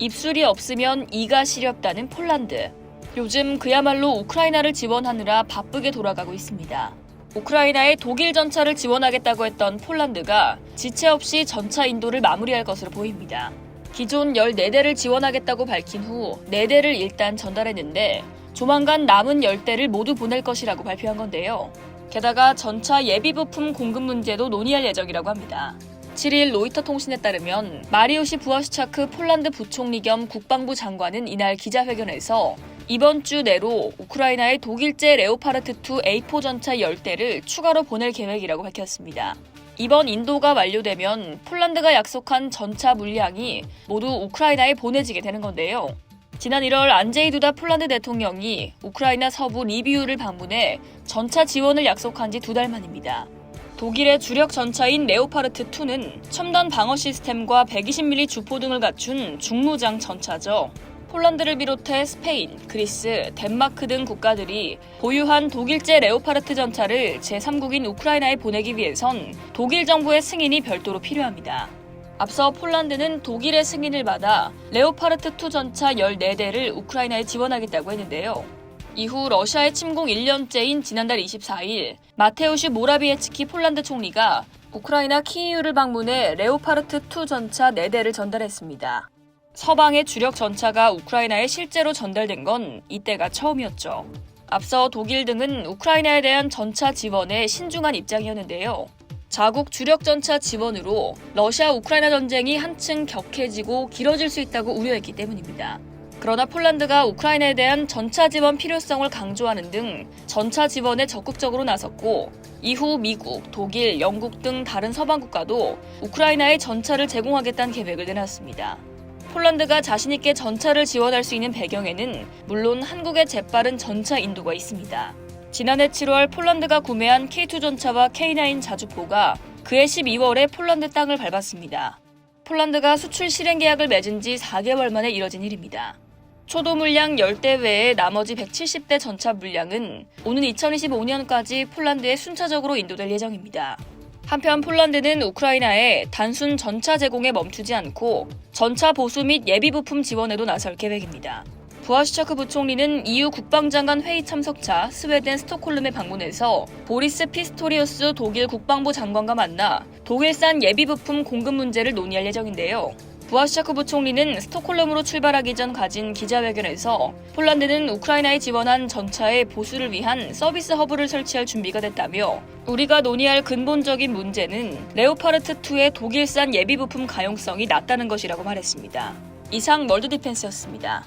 입술이 없으면 이가 시렵다는 폴란드. 요즘 그야말로 우크라이나를 지원하느라 바쁘게 돌아가고 있습니다. 우크라이나에 독일 전차를 지원하겠다고 했던 폴란드가 지체 없이 전차 인도를 마무리할 것으로 보입니다. 기존 14대를 지원하겠다고 밝힌 후 4대를 일단 전달했는데 조만간 남은 10대를 모두 보낼 것이라고 발표한 건데요. 게다가 전차 예비 부품 공급 문제도 논의할 예정이라고 합니다. 7일 로이터 통신에 따르면 마리우시 부아슈차크 폴란드 부총리 겸 국방부 장관은 이날 기자회견에서 이번 주 내로 우크라이나의 독일제 레오파르트2 A4 전차 10대를 추가로 보낼 계획이라고 밝혔습니다. 이번 인도가 완료되면 폴란드가 약속한 전차 물량이 모두 우크라이나에 보내지게 되는 건데요. 지난 1월 안제이 두다 폴란드 대통령이 우크라이나 서부 리비우를 방문해 전차 지원을 약속한 지 2달 만입니다. 독일의 주력 전차인 레오파르트2는 첨단 방어 시스템과 120mm 주포 등을 갖춘 중무장 전차죠. 폴란드를 비롯해 스페인, 그리스, 덴마크 등 국가들이 보유한 독일제 레오파르트 전차를 제3국인 우크라이나에 보내기 위해선 독일 정부의 승인이 별도로 필요합니다. 앞서 폴란드는 독일의 승인을 받아 레오파르트2 전차 14대를 우크라이나에 지원하겠다고 했는데요. 이후 러시아의 침공 1년째인 지난달 24일 마테우슈 모라비에츠키 폴란드 총리가 우크라이나 키이우를 방문해 레오파르트2 전차 4대를 전달했습니다. 서방의 주력 전차가 우크라이나에 실제로 전달된 건 이때가 처음이었죠. 앞서 독일 등은 우크라이나에 대한 전차 지원에 신중한 입장이었는데요. 자국 주력 전차 지원으로 러시아 우크라이나 전쟁이 한층 격해지고 길어질 수 있다고 우려했기 때문입니다. 그러나 폴란드가 우크라이나에 대한 전차 지원 필요성을 강조하는 등 전차 지원에 적극적으로 나섰고 이후 미국, 독일, 영국 등 다른 서방 국가도 우크라이나에 전차를 제공하겠다는 계획을 내놨습니다. 폴란드가 자신있게 전차를 지원할 수 있는 배경에는 물론 한국의 재빠른 전차 인도가 있습니다. 지난해 7월 폴란드가 구매한 K2 전차와 K9 자주포가 그해 12월에 폴란드 땅을 밟았습니다. 폴란드가 수출 실행 계약을 맺은 지 4개월 만에 이뤄진 일입니다. 초도 물량 10대 외에 나머지 170대 전차 물량은 오는 2025년까지 폴란드에 순차적으로 인도될 예정입니다. 한편 폴란드는 우크라이나에 단순 전차 제공에 멈추지 않고 전차 보수 및 예비 부품 지원에도 나설 계획입니다. 부아슈차크 부총리는 EU 국방장관 회의 참석차 스웨덴 스톡홀름에 방문해서 보리스 피스토리우스 독일 국방부 장관과 만나 독일산 예비 부품 공급 문제를 논의할 예정인데요. 부아슈차크 부총리는 스톡홀름으로 출발하기 전 가진 기자회견에서 폴란드는 우크라이나에 지원한 전차의 보수를 위한 서비스 허브를 설치할 준비가 됐다며 우리가 논의할 근본적인 문제는 레오파르트2의 독일산 예비 부품 가용성이 낮다는 것이라고 말했습니다. 이상 월드디펜스였습니다.